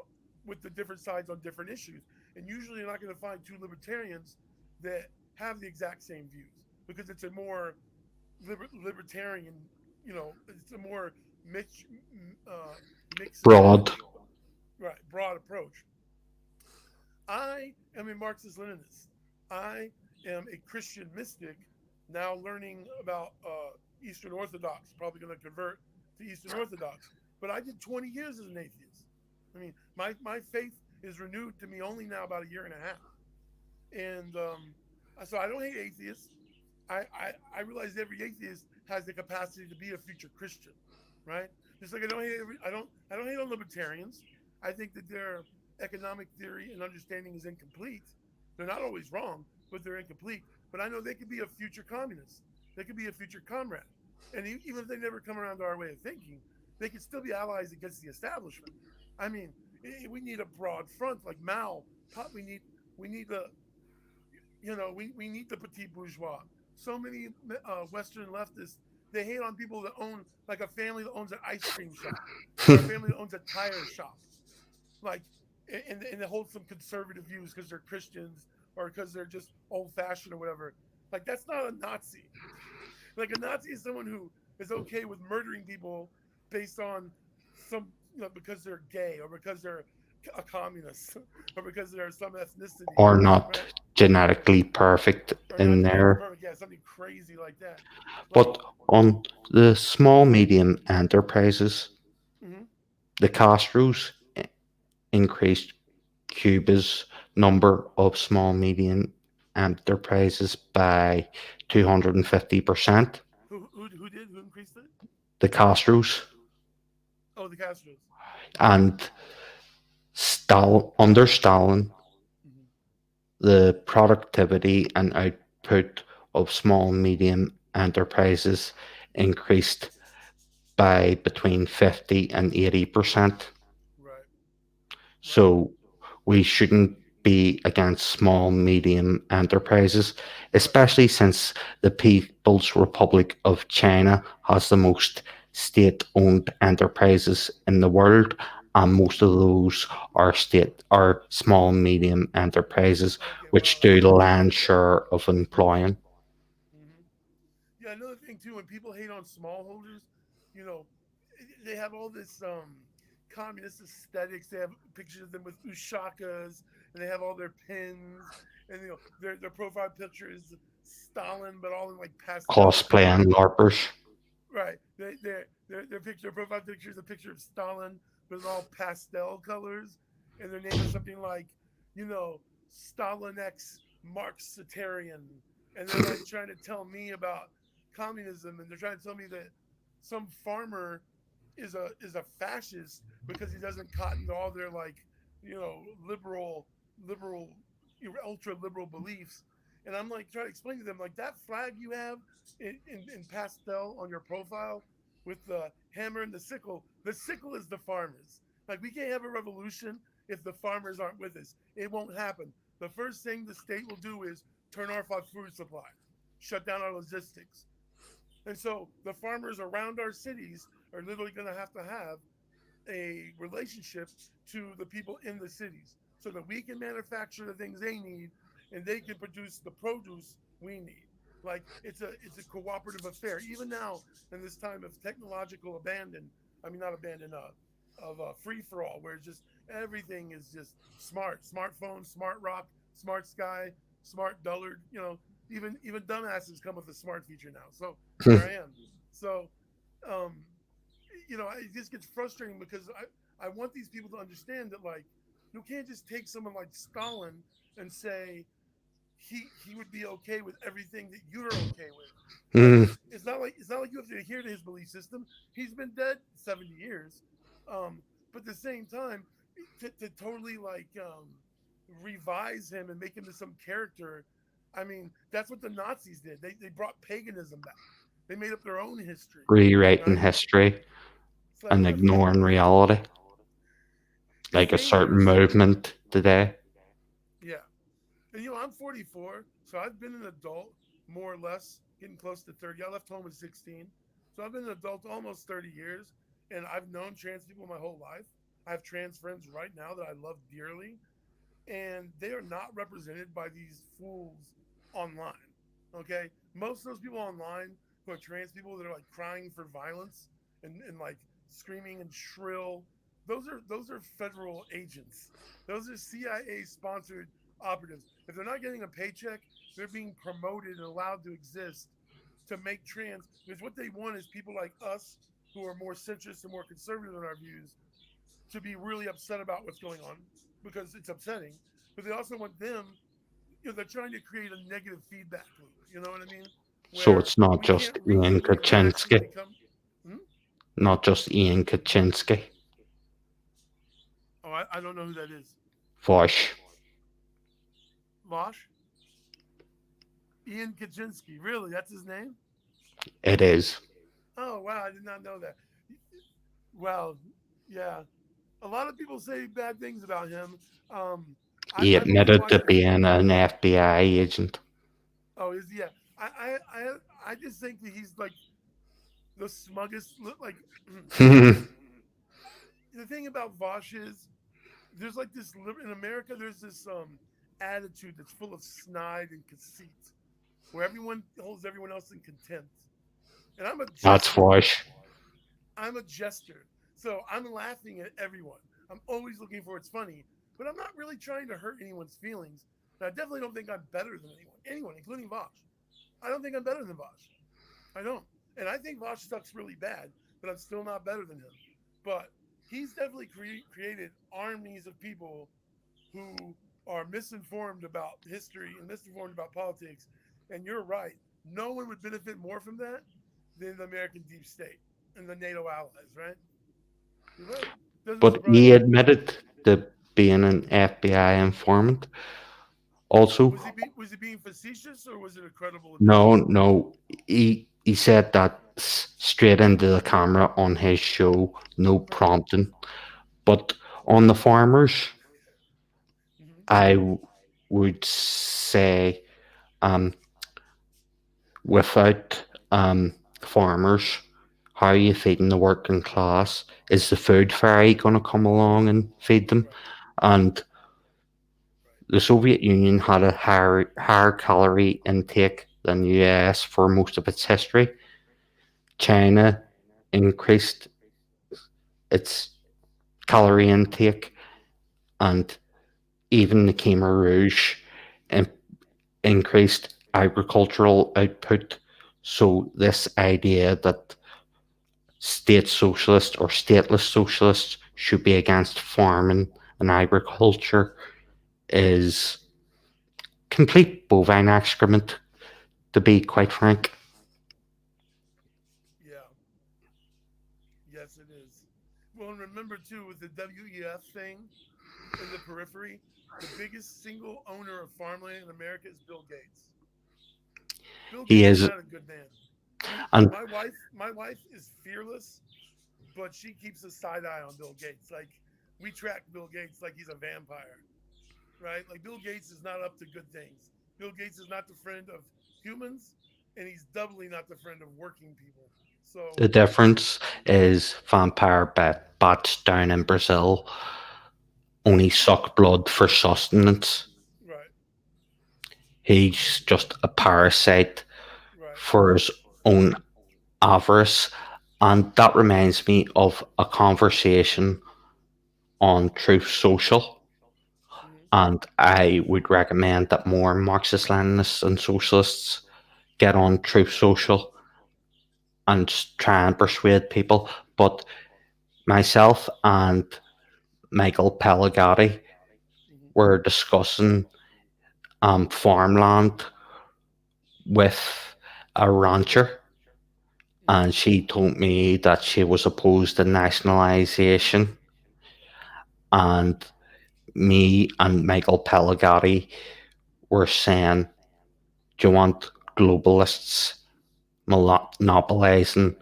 with the different sides on different issues. And usually you're not going to find two libertarians that have the exact same views because it's a more libertarian, it's a more mix, mixed Broad. society, right? Broad approach. I am a Marxist Leninist. I am a Christian mystic now learning about Eastern Orthodox, probably going to convert to Eastern Orthodox. But I did 20 years as an atheist. I mean, my faith is renewed to me only now about a year and a half. And so I don't hate atheists. I realize every atheist has the capacity to be a future Christian, right? Just like I don't hate on libertarians. I think that their economic theory and understanding is incomplete. They're not always wrong, but they're incomplete. But I know they could be a future communist. They could be a future comrade. And even if they never come around to our way of thinking, they could still be allies against the establishment. I mean, we need a broad front like Mao. We need the we need the petit bourgeois. So many Western leftists, they hate on people that own, like a family that owns an ice cream shop or a family that owns a tire shop, like, and they hold some conservative views because they're Christians or because they're just old fashioned or whatever. Like, that's not a Nazi. Like, a Nazi is someone who is okay with murdering people based on some, because they're gay or because they're a communist or because they're some ethnicity, or not right? genetically perfect Or not in genetically there. perfect. Yeah, something crazy like that. Like, But on the small medium enterprises, mm-hmm. the Castros increased Cuba's number of small medium enterprises by 250%. Who increased it? The Castros Oh, the Castros. and under Stalin, Mm-hmm. the productivity and output of small and medium enterprises increased by between 50 and 80%. Right, right. So we shouldn't be against small, medium enterprises, Right. especially since the People's Republic of China has the most state owned enterprises in the world, and most of those are small and medium enterprises, Okay. which Wow. do the lion's share of employing. Mm-hmm. Yeah. Another thing too, when people hate on smallholders, you know, they have all this communist aesthetics. They have pictures of them with ushakas, and they have all their pins, and their profile picture is Stalin, but all in like pastel Cosplay and colors. LARPers. Right. Their profile picture is a picture of Stalin, but in all pastel colors, and their name is something like, you know, Stalin X Marxitarian, and they're like trying to tell me about communism, and they're trying to tell me that some farmer is a fascist because he doesn't cotton to all their, like, liberal ultra liberal beliefs. And I'm like trying to explain to them, like, that flag you have in pastel on your profile with the hammer and the sickle is the farmers. Like, we can't have a revolution if the farmers aren't with us. It won't happen. The first thing the state will do is turn off our food supply, shut down our logistics. And so the farmers around our cities are literally going to have a relationship to the people in the cities so that we can manufacture the things they need and they can produce the produce we need. Like, it's a cooperative affair. Even now, in this time of technological abandon, I mean, not abandon, of free for all, where it's just everything is just smartphone, smart rock, smart sky, smart dullard. Even dumbasses come with a smart feature now. So here I am. So, um, it just gets frustrating because I want these people to understand that, like, you can't just take someone like Stalin and say he would be okay with everything that you're okay with. Like, Mm, it's not like you have to adhere to his belief system. He's been dead 70 years. But at the same time, to totally, like, revise him and make him to some character. I mean, that's what the Nazis did. They brought paganism back. They made up their own history, rewriting right? history It's like, and what if we ignoring reality, it's like a certain dangerous. movement today. Yeah. And I'm 44, so I've been an adult more or less, getting close to 30. I left home at 16. So I've been an adult almost 30 years, and I've known trans people my whole life. I have trans friends right now that I love dearly, and they are not represented by these fools online. Okay? Most of those people online who are trans people that are, like, crying for violence and like screaming and shrill, those are federal agents. Those are CIA sponsored operatives. If they're not getting a paycheck, they're being promoted and allowed to exist to make trans, because what they want is people like us who are more centrist and more conservative in our views to be really upset about what's going on because it's upsetting. But they also want them, they're trying to create a negative feedback loop. You know what I mean? So Where it's not we can't just reach Ian you until you actually Kaczynski. become. Hmm? not just Ian Kaczynski. Oh, I don't know who that is. Vaush. Vaush? Ian Kaczynski. Really? That's his name? It is. Oh, wow. I did not know that. Well, yeah. A lot of people say bad things about him. Um, He I've only admitted to watched. being an FBI agent. Oh, is yeah. I just think that he's like the smuggest. Like the thing about Vosh is there's like this in America. There's this attitude that's full of snide and conceit, where everyone holds everyone else in contempt. And I'm a That's jester. Vaush. I'm a jester. So I'm laughing at everyone. I'm always looking for it's funny, but I'm not really trying to hurt anyone's feelings. And I definitely don't think I'm better than anyone, including Vosh. I don't think I'm better than Vosh. I don't. And I think Vosh sucks really bad, but I'm still not better than him. But he's definitely created armies of people who are misinformed about history and misinformed about politics. And you're right. No one would benefit more from that than the American deep state and the NATO allies, right? You're right. Doesn't But surprise he me. admitted to being an FBI informant. Also, Was he being facetious or was it a credible admission? no, he said that straight into the camera on his show, no Right. prompting. But on the farmers, Mm-hmm. would say, um, without farmers, how are you feeding the working class? Is the food fairy going to come along and feed them? Right. And the Soviet Union had a higher calorie intake than the US for most of its history. China increased its calorie intake, and even the Khmer Rouge in- increased agricultural output. So, this idea that state socialists or stateless socialists should be against farming and agriculture is complete bovine excrement, to be quite frank. Yeah. Yes, it is. Well, and remember too with the WEF thing in the periphery, the biggest single owner of farmland in America is Bill Gates. Bill He Gates is is, not a good man. He, and my wife is fearless, but she keeps a side eye on Bill Gates. Like we track Bill Gates like he's a vampire, right? Like Bill Gates is not up to good things. Bill Gates is not the friend of humans, and he's doubly not the friend of working people. So, the difference is vampire bats down in Brazil only suck blood for sustenance. right, He's just a parasite right. for his own avarice. And that reminds me of a conversation on Truth Social. Mm-hmm. And I would recommend that more Marxist Leninists and socialists get on Truth Social and try and persuade people. But myself and Michael Pellegatti Mm-hmm. were discussing farmland with a rancher, Mm-hmm. and she told me that she was opposed to nationalisation. And me and Michael Pellegatti were saying, do you want globalists monopolising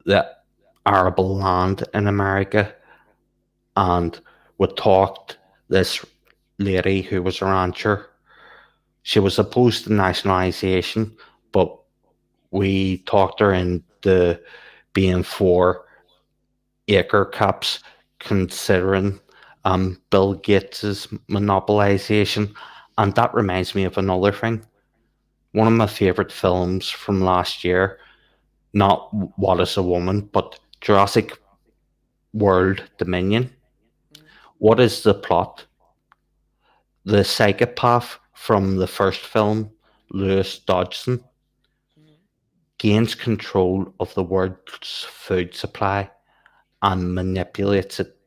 the arable land in America? And we talked this lady who was a rancher. She was opposed to nationalisation, but we talked her into being for acre caps, considering Bill Gates's monopolisation. And that reminds me of another thing. One of my favourite films from last year, not What is a Woman, but Jurassic World Dominion. Mm-hmm. What is the plot? The psychopath from the first film, Lewis Dodgson, Mm-hmm. gains control of the world's food supply and manipulates it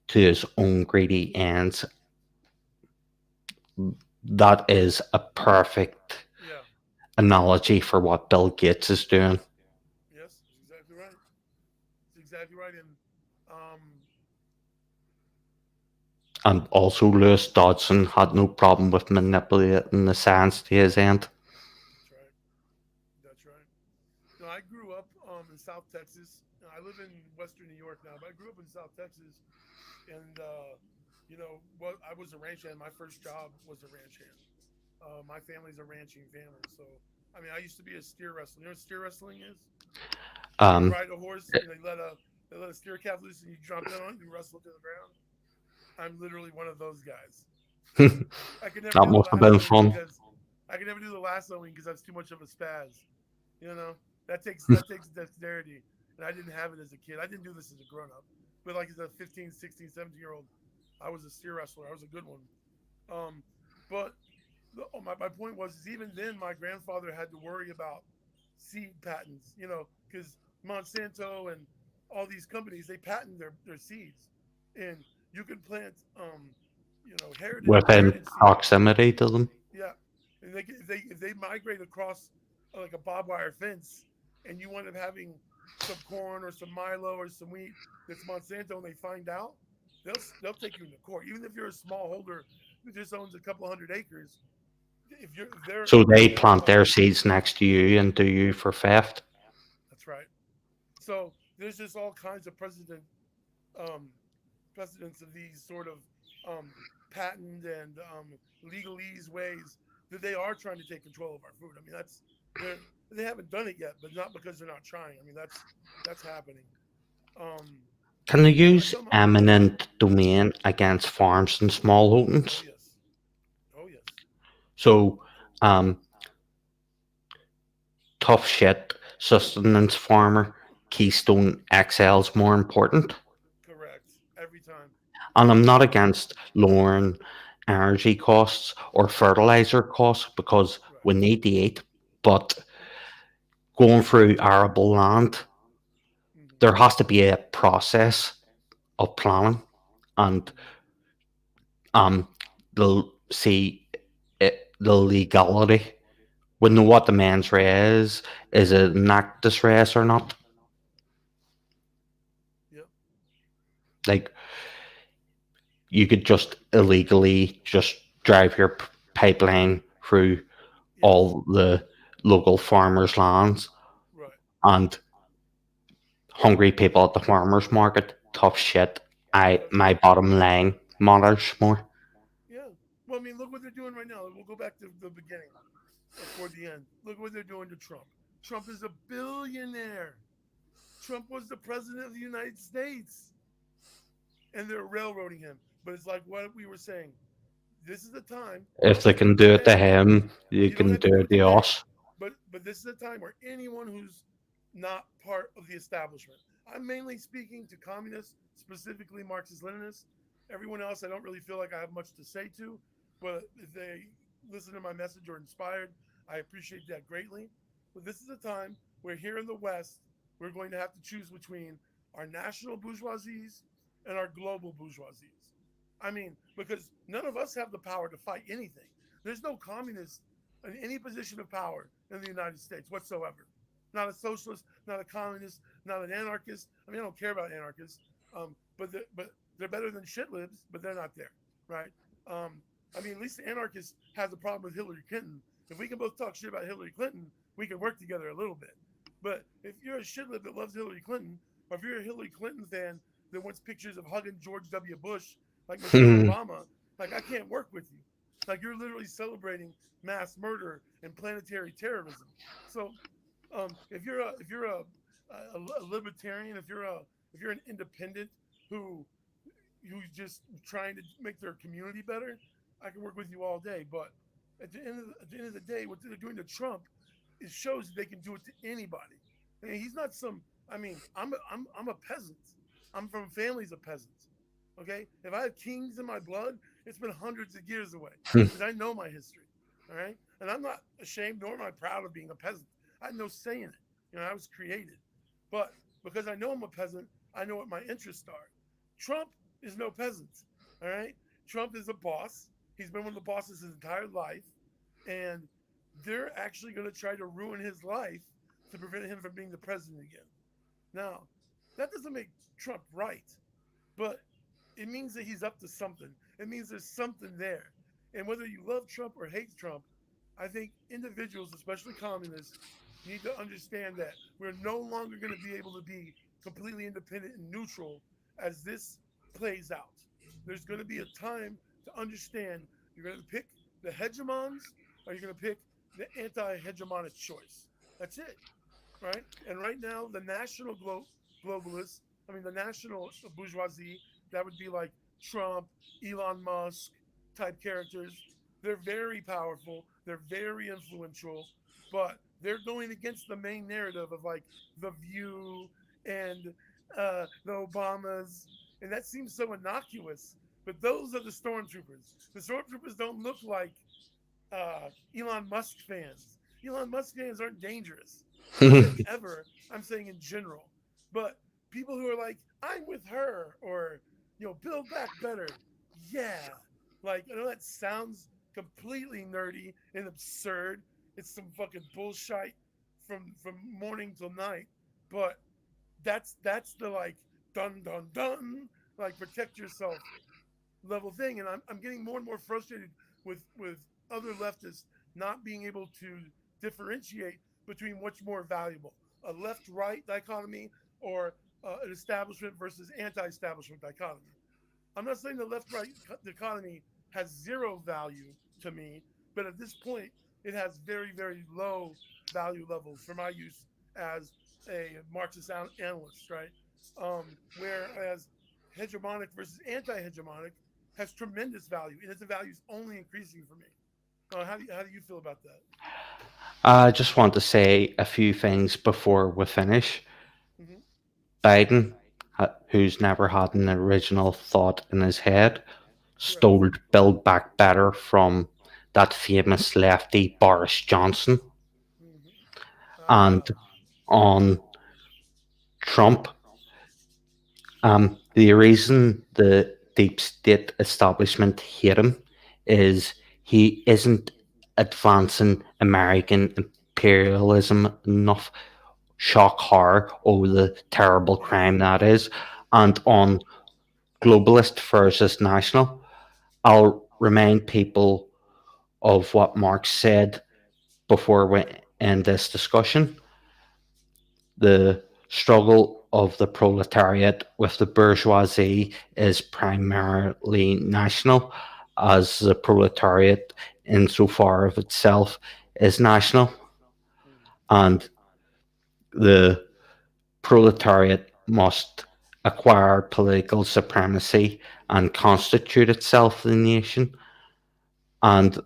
to his own greedy ends. That is a perfect Yeah. analogy for what Bill Gates is doing. Yes, that's exactly right. And also, Lewis Dodson had no problem with manipulating the science to his end. That's right. That's right. No, I grew up in South Texas. I live in Western New York now, but I grew up in South Texas, and what I was a ranch hand. My first job was a ranch hand. My family's a ranching family, so I mean, I used to be a steer wrestler. You know what steer wrestling is? Where you Um, ride a horse, they let a steer calf loose, and you jump down on it, and you wrestle to the ground. I'm literally one of those guys. I could never that do the must have been lassoing fun. because I could never do the lassoing because that's too much of a spaz. You know, that takes dexterity, and I didn't have it as a kid. I didn't do this as a grown up, but like as a 15, 16, 17-year old, I was a steer wrestler. I was a good one. Um, but my point was is even then my grandfather had to worry about seed patents, because Monsanto and all these companies they patent their seeds, and you can plant heritage Within heritage seed. proximity to them. Yeah, and if they migrate across like a barbed wire fence, and you end up having some corn or some Milo or some wheat that's Monsanto, and they find out, they'll take you into court, even if you're a small holder who just owns a couple hundred acres. If you're So they they're plant their involved. seeds next to you and do you for theft. That's right. So there's just all kinds of um, precedents of these sort of um, patent and legalese ways that they are trying to take control of our food. I mean, they haven't done it yet, but not because they're not trying. I mean, that's happening. Um, Can they I use tell my eminent domain against farms and oh smallholdings? yes, oh yes, So, um, tough shit, sustenance farmer, Keystone XL's more important. correct every time. And I'm not Um, against lowering energy costs or fertilizer costs because right. we need to eat, but going through arable land, Hmm. there has to be a process of planning and Hmm. um, they'll see the legality. We know what the mens rea is it an actus reus or not? Yep. Like, you could just illegally just drive your pipeline through Yes. all the local farmers' lands Right. and hungry people at the farmers' market. Tough shit. That's My right. bottom line matters more. Yeah. Well, I mean, look what they're doing right now. We'll go back to the beginning toward the end. Look what they're doing to Trump. Trump is a billionaire. Trump was the president of the United States, and they're railroading him. But it's like what we were saying. This is the time. You If don't they have to do can it do it to today. him, you You don't can have to do do it it to today. us. But this is a time where anyone who's not part of the establishment. I'm mainly speaking to communists, specifically Marxist Leninists. Everyone else, I don't really feel like I have much to say to, but if they listen to my message or inspired, I appreciate that greatly. But this is a time where here in the West, we're going to have to choose between our national bourgeoisies and our global bourgeoisies. I mean, because none of us have the power to fight anything. There's no communist in any position of power in the United States whatsoever. Not a socialist, not a communist, not an anarchist. I mean, I don't care about anarchists, but they're better than shit libs, but they're not there, right? I mean, at least the anarchist has a problem with Hillary Clinton. If we can both talk shit about Hillary Clinton, we can work together a little bit. But if you're a shit lib that loves Hillary Clinton, or if you're a Hillary Clinton fan that wants pictures of hugging George W. Bush like Michelle Obama, like I can't work with you. Like you're literally celebrating mass murder and planetary terrorism. So if you're a libertarian, if you're an independent who who's just trying to make their community better, I can work with you all day. But at the end of the day, what they're doing to Trump, it shows that they can do it to anybody. I mean, he's not some. I mean, I'm a peasant. I'm from families of peasants. Okay, if I have kings in my blood, it's been hundreds of years away because I know my history. All right, and I'm not ashamed nor am I proud of being a peasant. I had no say in it. I was created, but because I know I'm a peasant, I know what my interests are. Trump is no peasant. All right, Trump is a boss. He's been one of the bosses his entire life, and they're actually going to try to ruin his life to prevent him from being the president again. Now, that doesn't make Trump right, but it means that he's up to something. It means there's something there. And whether you love Trump or hate Trump, I think individuals, especially communists, need to understand that we're no longer going to be able to be completely independent and neutral as this plays out. There's going to be a time to understand you're going to pick the hegemons or you're going to pick the anti hegemonic choice. That's it, right? And right now, the national globalists, I mean, the national bourgeoisie, that would be like Trump, Elon Musk type characters. They're very powerful, they're very influential, but they're going against the main narrative of like The View and the Obamas. And that seems so innocuous. But those are the stormtroopers. The stormtroopers don't look like Elon Musk fans. Elon Musk fans aren't dangerous. I'm not saying ever. I'm saying in general. But people who are like, I'm with her, or Build Back Better. Yeah, like I know that sounds completely nerdy and absurd. It's some fucking bullshit from morning till night. But that's the like dun dun dun like protect yourself level thing, and I'm getting more and more frustrated with other leftists not being able to differentiate between what's more valuable, a left right dichotomy or an establishment versus anti-establishment dichotomy. I'm not saying the left right dichotomy has zero value to me, but at this point it has very very low value levels for my use as a Marxist analyst, right? Whereas hegemonic versus anti-hegemonic has tremendous value, and its value is only increasing for me. How do you feel about that? I just want to say a few things before we finish. Mm-hmm. Biden, who's never had an original thought in his head, Correct. stole Build Back Better from that famous lefty Boris Johnson. Mm-hmm. And Ah. on Trump, the reason the deep state establishment hate him is he isn't advancing American imperialism enough. Shock horror over the terrible crime Yeah. that is. And on globalist versus national, I'll remind people of what Marx said before we end this discussion. The struggle of the proletariat with the bourgeoisie is primarily national, as the proletariat, insofar of itself, is national, Mm-hmm. and the proletariat must acquire political supremacy and constitute itself the nation, and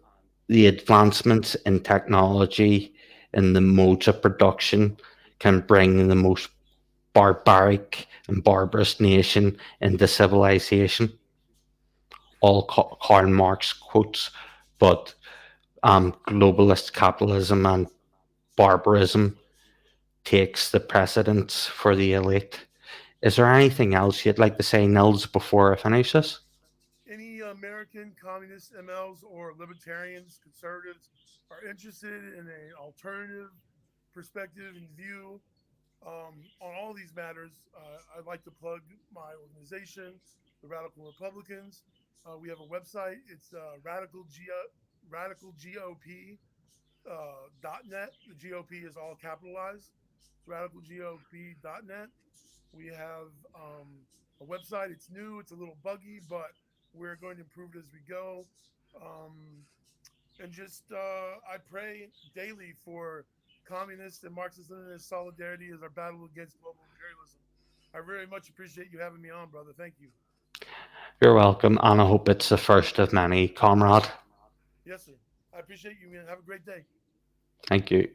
the advancements in technology and the modes of production can bring the most barbaric and barbarous nation into civilization. All Karl Marx quotes, but globalist capitalism and barbarism takes the precedence for the elite. Is there anything else you'd like to say, Nils, before I finish this? Any American communist MLs or libertarians, conservatives are interested in an alternative perspective and view on all these matters, I'd like to plug my organization, the Radical Republicans. We have a website. It's radicalgop .net. The GOP is all capitalized. It's radicalgop.net. We have a website. It's new. It's a little buggy, but we're going to improve it as we go. Um, and just I pray daily for communist and Marxist Leninist solidarity as our battle against global imperialism. I very much appreciate you having me on, brother. Thank you. You're welcome, and I hope it's the first of many, comrade. Yes, sir. I appreciate you, man. Have a great day. Thank you.